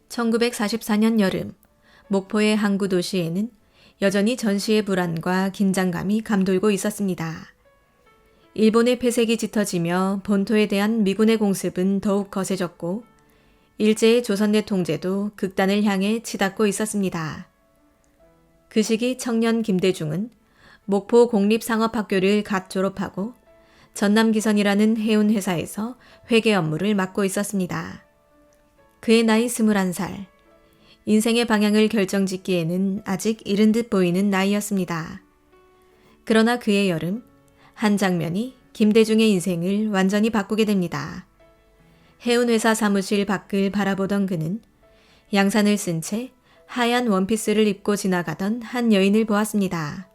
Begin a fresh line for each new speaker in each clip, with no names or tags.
1944년 여름, 목포의 항구 도시에는 여전히 전시의 불안과 긴장감이 감돌고 있었습니다. 일본의 폐색이 짙어지며 본토에 대한 미군의 공습은 더욱 거세졌고 일제의 조선내 통제도 극단을 향해 치닫고 있었습니다. 그 시기 청년 김대중은 목포 공립상업학교를 갓 졸업하고 전남기선이라는 해운회사에서 회계 업무를 맡고 있었습니다. 그의 나이 21살. 인생의 방향을 결정짓기에는 아직 이른 듯 보이는 나이였습니다. 그러나 그의 여름, 한 장면이 김대중의 인생을 완전히 바꾸게 됩니다. 해운회사 사무실 밖을 바라보던 그는 양산을 쓴 채 하얀 원피스를 입고 지나가던 한 여인을 보았습니다.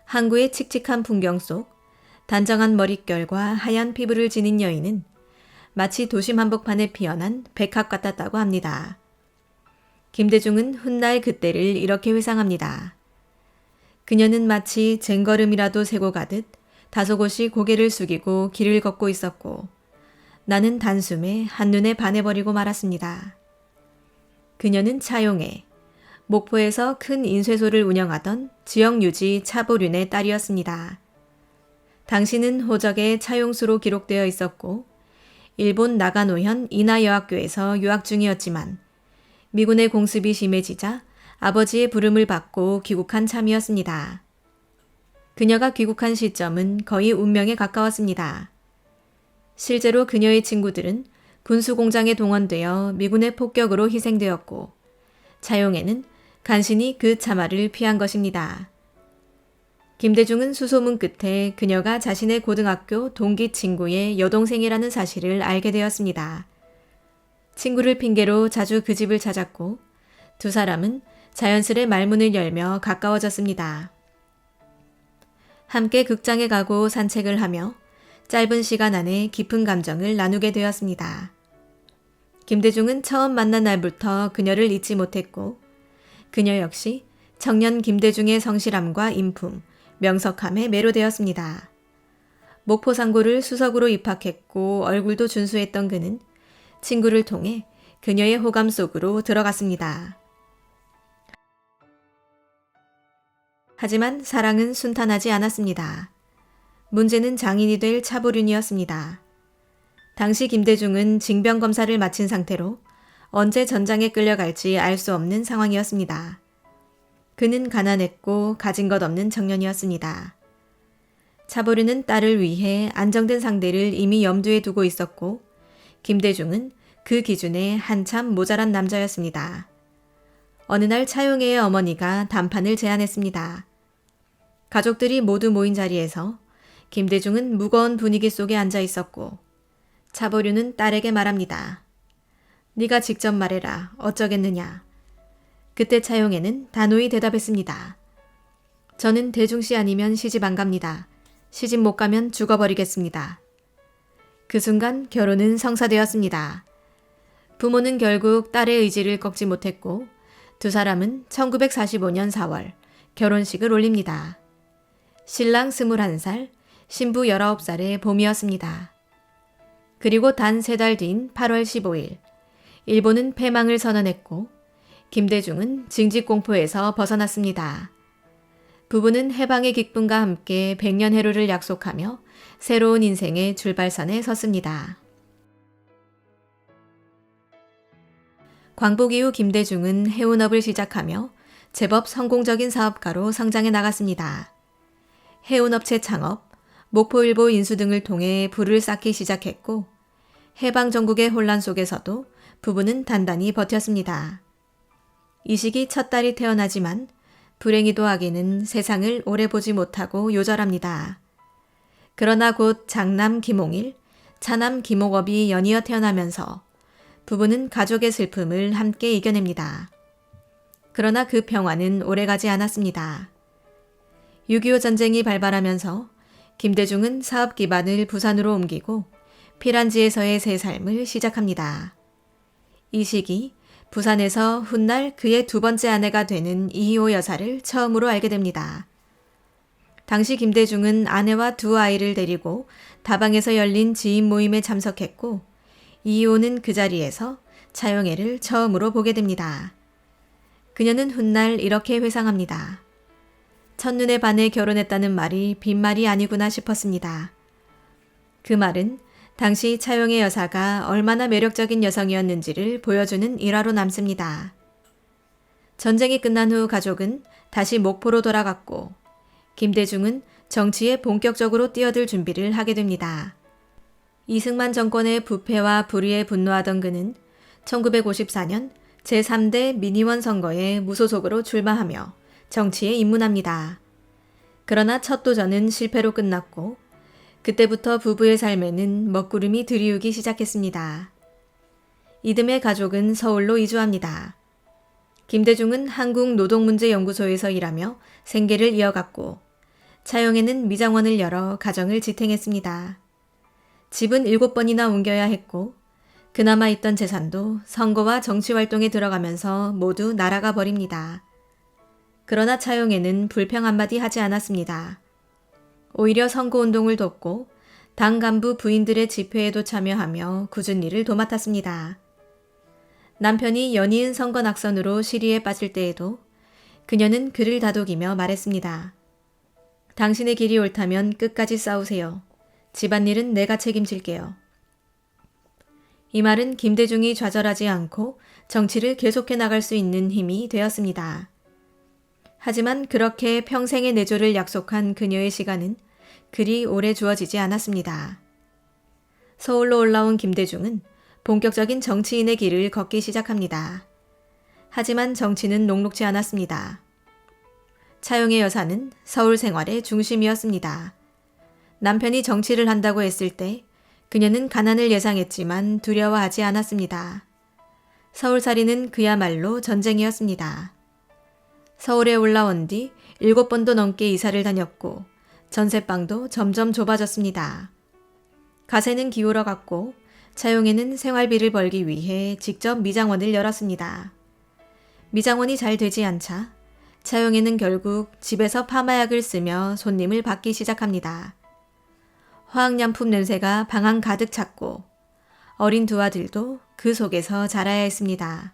항구의 칙칙한 풍경 속 단정한 머릿결과 하얀 피부를 지닌 여인은 마치 도심 한복판에 피어난 백합 같았다고 합니다. 김대중은 훗날 그때를 이렇게 회상합니다. 그녀는 마치 쟁걸음이라도 세고 가듯 다소곳이 고개를 숙이고 길을 걷고 있었고 나는 단숨에 한눈에 반해버리고 말았습니다. 그녀는 차용애, 목포에서 큰 인쇄소를 운영하던 지역유지 차보륜의 딸이었습니다. 당시는 호적에 차용수로 기록되어 있었고 일본 나가노현 인하여학교에서 유학 중이었지만 미군의 공습이 심해지자 아버지의 부름을 받고 귀국한 참이었습니다. 그녀가 귀국한 시점은 거의 운명에 가까웠습니다. 실제로 그녀의 친구들은 군수공장에 동원되어 미군의 폭격으로 희생되었고 차용애는 간신히 그 참화를 피한 것입니다. 김대중은 수소문 끝에 그녀가 자신의 고등학교 동기 친구의 여동생이라는 사실을 알게 되었습니다. 친구를 핑계로 자주 그 집을 찾았고 두 사람은 자연스레 말문을 열며 가까워졌습니다. 함께 극장에 가고 산책을 하며 짧은 시간 안에 깊은 감정을 나누게 되었습니다. 김대중은 처음 만난 날부터 그녀를 잊지 못했고 그녀 역시 청년 김대중의 성실함과 인품, 명석함에 매료되었습니다. 목포상고를 수석으로 입학했고 얼굴도 준수했던 그는 친구를 통해 그녀의 호감 속으로 들어갔습니다. 하지만 사랑은 순탄하지 않았습니다. 문제는 장인이 될 차보륜이었습니다. 당시 김대중은 징병검사를 마친 상태로 언제 전장에 끌려갈지 알 수 없는 상황이었습니다. 그는 가난했고 가진 것 없는 청년이었습니다. 차보륜은 딸을 위해 안정된 상대를 이미 염두에 두고 있었고 김대중은 그 기준에 한참 모자란 남자였습니다. 어느 날 차용애의 어머니가 단판을 제안했습니다. 가족들이 모두 모인 자리에서 김대중은 무거운 분위기 속에 앉아 있었고 차보륜은 딸에게 말합니다. 네가 직접 말해라. 어쩌겠느냐. 그때 차용애는 단호히 대답했습니다. 저는 대중씨 아니면 시집 안 갑니다. 시집 못 가면 죽어버리겠습니다. 그 순간 결혼은 성사되었습니다. 부모는 결국 딸의 의지를 꺾지 못했고 두 사람은 1945년 4월 결혼식을 올립니다. 신랑 21살, 신부 19살의 봄이었습니다. 그리고 단 3달 뒤인 8월 15일, 일본은 패망을 선언했고 김대중은 징집공포에서 벗어났습니다. 부부는 해방의 기쁨과 함께 백년해로를 약속하며 새로운 인생의 출발선에 섰습니다. 광복 이후 김대중은 해운업을 시작하며 제법 성공적인 사업가로 성장해 나갔습니다. 해운업체 창업, 목포일보 인수 등을 통해 부를 쌓기 시작했고 해방 전국의 혼란 속에서도 부부는 단단히 버텼습니다. 이 시기 첫 딸이 태어나지만 불행히도 아기는 세상을 오래 보지 못하고 요절합니다. 그러나 곧 장남 김홍일, 차남 김홍업이 연이어 태어나면서 부부는 가족의 슬픔을 함께 이겨냅니다. 그러나 그 평화는 오래가지 않았습니다. 6.25 전쟁이 발발하면서 김대중은 사업 기반을 부산으로 옮기고 피란지에서의 새 삶을 시작합니다. 이 시기 부산에서 훗날 그의 두 번째 아내가 되는 이희호 여사를 처음으로 알게 됩니다. 당시 김대중은 아내와 두 아이를 데리고 다방에서 열린 지인 모임에 참석했고 이희호는 그 자리에서 차영애를 처음으로 보게 됩니다. 그녀는 훗날 이렇게 회상합니다. 첫눈에 반해 결혼했다는 말이 빈말이 아니구나 싶었습니다. 그 말은 당시 차영애 여사가 얼마나 매력적인 여성이었는지를 보여주는 일화로 남습니다. 전쟁이 끝난 후 가족은 다시 목포로 돌아갔고 김대중은 정치에 본격적으로 뛰어들 준비를 하게 됩니다. 이승만 정권의 부패와 불의에 분노하던 그는 1954년 제3대 민의원 선거에 무소속으로 출마하며 정치에 입문합니다. 그러나 첫 도전은 실패로 끝났고 그때부터 부부의 삶에는 먹구름이 들이우기 시작했습니다. 이듬해 가족은 서울로 이주합니다. 김대중은 한국노동문제연구소에서 일하며 생계를 이어갔고 차영애는 미장원을 열어 가정을 지탱했습니다. 집은 7번이나 옮겨야 했고 그나마 있던 재산도 선거와 정치활동에 들어가면서 모두 날아가 버립니다. 그러나 차영애는 불평 한마디 하지 않았습니다. 오히려 선거운동을 돕고 당 간부 부인들의 집회에도 참여하며 굳은 일을 도맡았습니다. 남편이 연이은 선거 낙선으로 시리에 빠질 때에도 그녀는 그를 다독이며 말했습니다. 당신의 길이 옳다면 끝까지 싸우세요. 집안일은 내가 책임질게요. 이 말은 김대중이 좌절하지 않고 정치를 계속해 나갈 수 있는 힘이 되었습니다. 하지만 그렇게 평생의 내조를 약속한 그녀의 시간은 그리 오래 주어지지 않았습니다. 서울로 올라온 김대중은 본격적인 정치인의 길을 걷기 시작합니다. 하지만 정치는 녹록지 않았습니다. 차영애 여사는 서울 생활의 중심이었습니다. 남편이 정치를 한다고 했을 때 그녀는 가난을 예상했지만 두려워하지 않았습니다. 서울살이는 그야말로 전쟁이었습니다. 서울에 올라온 뒤 7번도 넘게 이사를 다녔고 전셋방도 점점 좁아졌습니다. 가세는 기울어갔고 차영애는 생활비를 벌기 위해 직접 미장원을 열었습니다. 미장원이 잘 되지 않자 차영애는 결국 집에서 파마약을 쓰며 손님을 받기 시작합니다. 화학약품 냄새가 방 안 가득 찼고 어린 두 아들도 그 속에서 자라야 했습니다.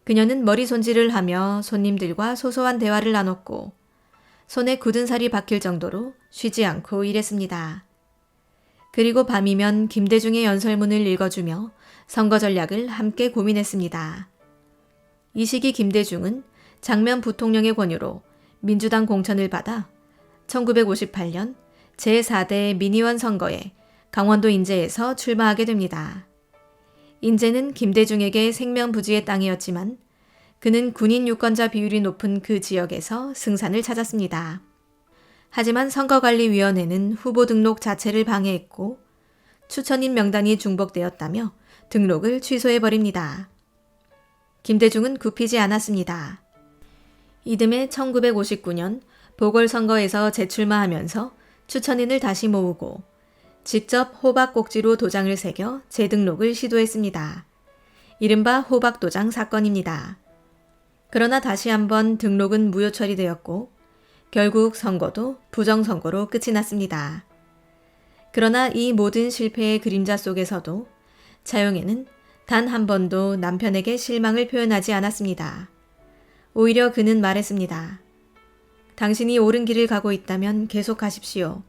그녀는 머리 손질을 하며 손님들과 소소한 대화를 나눴고 손에 굳은 살이 박힐 정도로 쉬지 않고 일했습니다. 그리고 밤이면 김대중의 연설문을 읽어주며 선거 전략을 함께 고민했습니다. 이 시기 김대중은 장면 부통령의 권유로 민주당 공천을 받아 1958년 제4대 민의원 선거에 강원도 인제에서 출마하게 됩니다. 인제는 김대중에게 생명부지의 땅이었지만 그는 군인 유권자 비율이 높은 그 지역에서 승산을 찾았습니다. 하지만 선거관리위원회는 후보 등록 자체를 방해했고 추천인 명단이 중복되었다며 등록을 취소해버립니다. 김대중은 굽히지 않았습니다. 이듬해 1959년 보궐선거에서 재출마하면서 추천인을 다시 모으고 직접 호박꼭지로 도장을 새겨 재등록을 시도했습니다. 이른바 호박도장 사건입니다. 그러나 다시 한번 등록은 무효 처리되었고 결국 선거도 부정선거로 끝이 났습니다. 그러나 이 모든 실패의 그림자 속에서도 차영애는 단 한 번도 남편에게 실망을 표현하지 않았습니다. 오히려 그는 말했습니다. 당신이 옳은 길을 가고 있다면 계속 가십시오.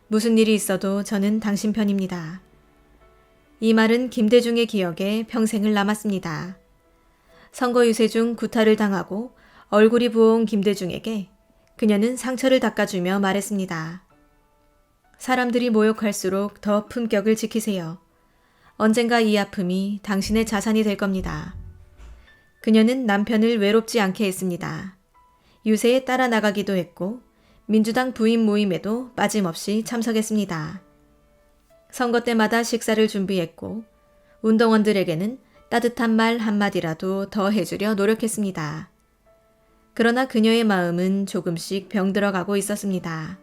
무슨 일이 있어도 저는 당신 편입니다. 이 말은 김대중의 기억에 평생을 남았습니다. 선거 유세 중 구타를 당하고 얼굴이 부어온 김대중에게 그녀는 상처를 닦아주며 말했습니다. 사람들이 모욕할수록 더 품격을 지키세요. 언젠가 이 아픔이 당신의 자산이 될 겁니다. 그녀는 남편을 외롭지 않게 했습니다. 유세에 따라 나가기도 했고 민주당 부인 모임에도 빠짐없이 참석했습니다. 선거 때마다 식사를 준비했고 운동원들에게는 따뜻한 말 한마디라도 더 해주려 노력했습니다. 그러나 그녀의 마음은 조금씩 병들어가고 있었습니다.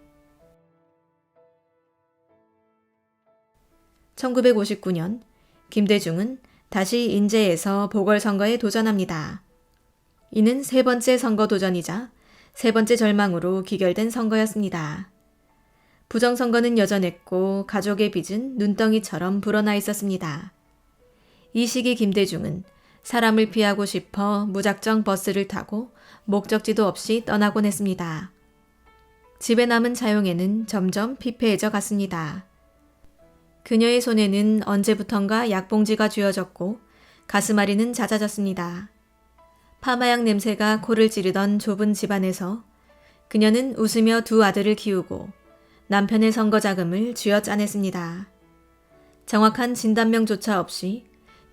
1959년 김대중은 다시 인제에서 보궐선거에 도전합니다. 이는 세 번째 선거 도전이자 세 번째 절망으로 기결된 선거였습니다. 부정선거는 여전했고 가족의 빚은 눈덩이처럼 불어나 있었습니다. 이 시기 김대중은 사람을 피하고 싶어 무작정 버스를 타고 목적지도 없이 떠나곤 했습니다. 집에 남은 차용에는 점점 피폐해져 갔습니다. 그녀의 손에는 언제부턴가 약봉지가 쥐어졌고 가스마리는 잦아졌습니다. 파마약 냄새가 코를 찌르던 좁은 집안에서 그녀는 웃으며 두 아들을 키우고 남편의 선거 자금을 쥐어 짜냈습니다. 정확한 진단명조차 없이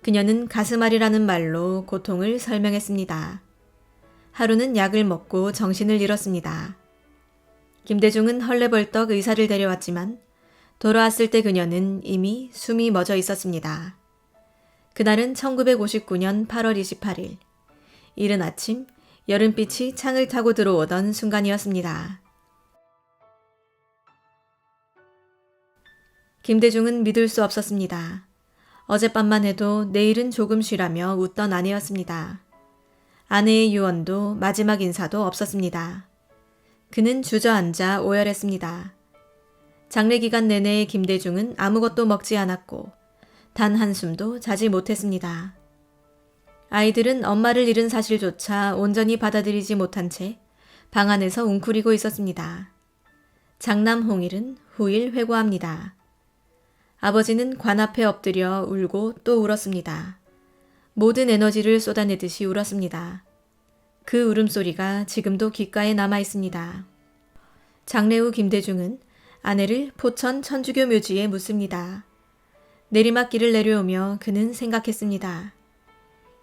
그녀는 가스마리라는 말로 고통을 설명했습니다. 하루는 약을 먹고 정신을 잃었습니다. 김대중은 헐레벌떡 의사를 데려왔지만 돌아왔을 때 그녀는 이미 숨이 멎어 있었습니다. 그날은 1959년 8월 28일. 이른 아침 여름빛이 창을 타고 들어오던 순간이었습니다. 김대중은 믿을 수 없었습니다. 어젯밤만 해도 내일은 조금 쉬라며 웃던 아내였습니다. 아내의 유언도 마지막 인사도 없었습니다. 그는 주저앉아 오열했습니다. 장례 기간 내내 김대중은 아무것도 먹지 않았고 단 한숨도 자지 못했습니다. 아이들은 엄마를 잃은 사실조차 온전히 받아들이지 못한 채 방 안에서 웅크리고 있었습니다. 장남 홍일은 후일 회고합니다. 아버지는 관 앞에 엎드려 울고 또 울었습니다. 모든 에너지를 쏟아내듯이 울었습니다. 그 울음소리가 지금도 귓가에 남아 있습니다. 장례 후 김대중은 아내를 포천 천주교 묘지에 묻습니다. 내리막길을 내려오며 그는 생각했습니다.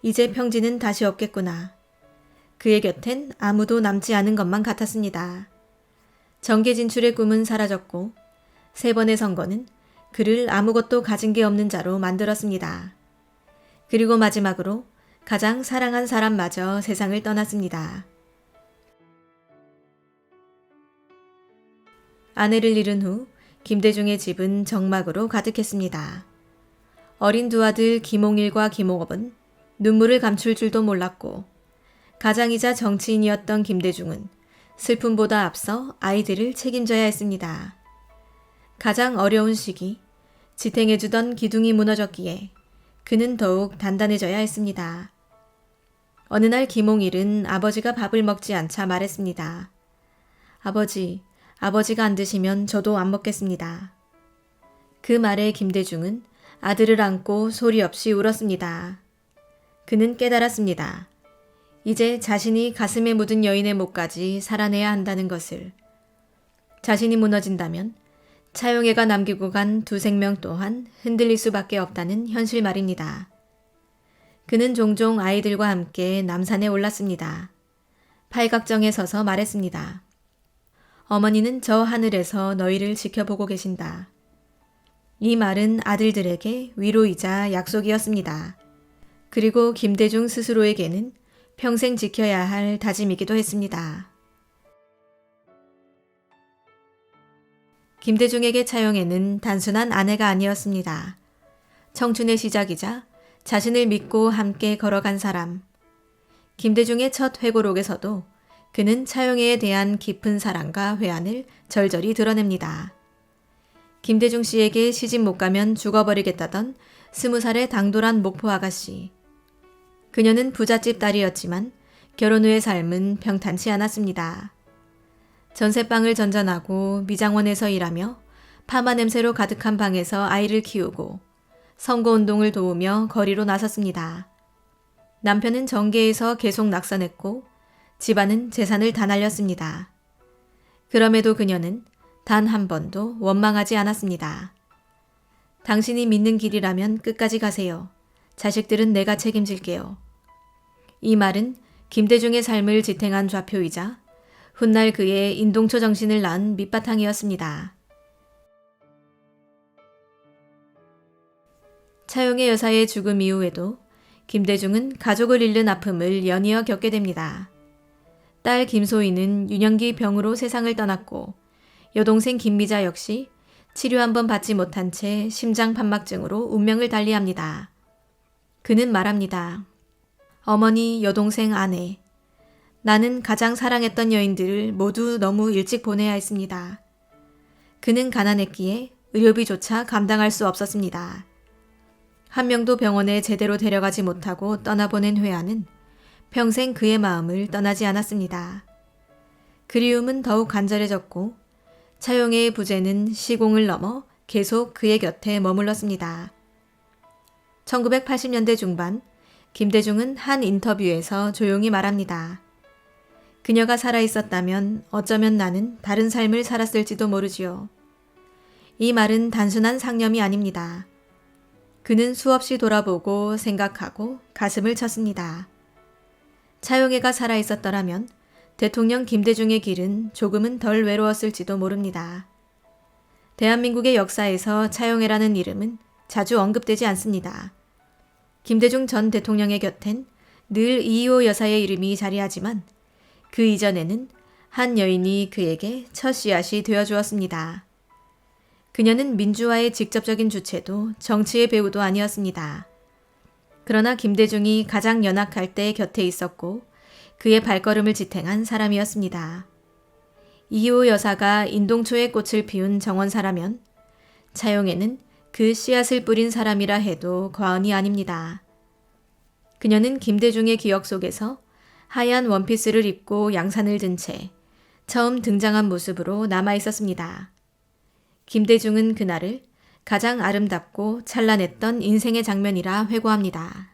이제 평지는 다시 없겠구나. 그의 곁엔 아무도 남지 않은 것만 같았습니다. 정계 진출의 꿈은 사라졌고 3번의 선거는 그를 아무것도 가진 게 없는 자로 만들었습니다. 그리고 마지막으로 가장 사랑한 사람마저 세상을 떠났습니다. 아내를 잃은 후 김대중의 집은 정막으로 가득했습니다. 어린 두 아들 김홍일과 김홍업은 눈물을 감출 줄도 몰랐고 가장이자 정치인이었던 김대중은 슬픔보다 앞서 아이들을 책임져야 했습니다. 가장 어려운 시기, 지탱해주던 기둥이 무너졌기에 그는 더욱 단단해져야 했습니다. 어느 날 김홍일은 아버지가 밥을 먹지 않자 말했습니다. 아버지가 안 드시면 저도 안 먹겠습니다. 그 말에 김대중은 아들을 안고 소리 없이 울었습니다. 그는 깨달았습니다. 이제 자신이 가슴에 묻은 여인의 목까지 살아내야 한다는 것을. 자신이 무너진다면 차용애가 남기고 간 두 생명 또한 흔들릴 수밖에 없다는 현실 말입니다. 그는 종종 아이들과 함께 남산에 올랐습니다. 팔각정에 서서 말했습니다. 어머니는 저 하늘에서 너희를 지켜보고 계신다. 이 말은 아들들에게 위로이자 약속이었습니다. 그리고 김대중 스스로에게는 평생 지켜야 할 다짐이기도 했습니다. 김대중에게 차용애는 단순한 아내가 아니었습니다. 청춘의 시작이자 자신을 믿고 함께 걸어간 사람. 김대중의 첫 회고록에서도 그는 차용애에 대한 깊은 사랑과 회한을 절절히 드러냅니다. 김대중 씨에게 시집 못 가면 죽어버리겠다던 20살의 당돌한 목포 아가씨. 그녀는 부잣집 딸이었지만 결혼 후의 삶은 평탄치 않았습니다. 전세방을 전전하고 미장원에서 일하며 파마 냄새로 가득한 방에서 아이를 키우고 선거운동을 도우며 거리로 나섰습니다. 남편은 정계에서 계속 낙선했고 집안은 재산을 다 날렸습니다. 그럼에도 그녀는 단 한 번도 원망하지 않았습니다. 당신이 믿는 길이라면 끝까지 가세요. 자식들은 내가 책임질게요. 이 말은 김대중의 삶을 지탱한 좌표이자 훗날 그의 인동초 정신을 낳은 밑바탕이었습니다. 차용애 여사의 죽음 이후에도 김대중은 가족을 잃는 아픔을 연이어 겪게 됩니다. 딸 김소희는 유년기 병으로 세상을 떠났고 여동생 김미자 역시 치료 한 번 받지 못한 채 심장판막증으로 운명을 달리합니다. 그는 말합니다. 어머니, 여동생, 아내. 나는 가장 사랑했던 여인들을 모두 너무 일찍 보내야 했습니다. 그는 가난했기에 의료비조차 감당할 수 없었습니다. 한 명도 병원에 제대로 데려가지 못하고 떠나보낸 회한은 평생 그의 마음을 떠나지 않았습니다. 그리움은 더욱 간절해졌고 차용의 부재는 시공을 넘어 계속 그의 곁에 머물렀습니다. 1980년대 중반 김대중은 한 인터뷰에서 조용히 말합니다. 그녀가 살아있었다면 어쩌면 나는 다른 삶을 살았을지도 모르지요. 이 말은 단순한 상념이 아닙니다. 그는 수없이 돌아보고 생각하고 가슴을 쳤습니다. 차용애가 살아있었더라면 대통령 김대중의 길은 조금은 덜 외로웠을지도 모릅니다. 대한민국의 역사에서 차용애라는 이름은 자주 언급되지 않습니다. 김대중 전 대통령의 곁엔 늘 이희호 여사의 이름이 자리하지만 그 이전에는 한 여인이 그에게 첫 씨앗이 되어주었습니다. 그녀는 민주화의 직접적인 주체도 정치의 배우도 아니었습니다. 그러나 김대중이 가장 연약할 때 곁에 있었고 그의 발걸음을 지탱한 사람이었습니다. 이희호 여사가 인동초의 꽃을 피운 정원사라면 차용애는 그 씨앗을 뿌린 사람이라 해도 과언이 아닙니다. 그녀는 김대중의 기억 속에서 하얀 원피스를 입고 양산을 든 채 처음 등장한 모습으로 남아있었습니다. 김대중은 그날을 가장 아름답고 찬란했던 인생의 장면이라 회고합니다.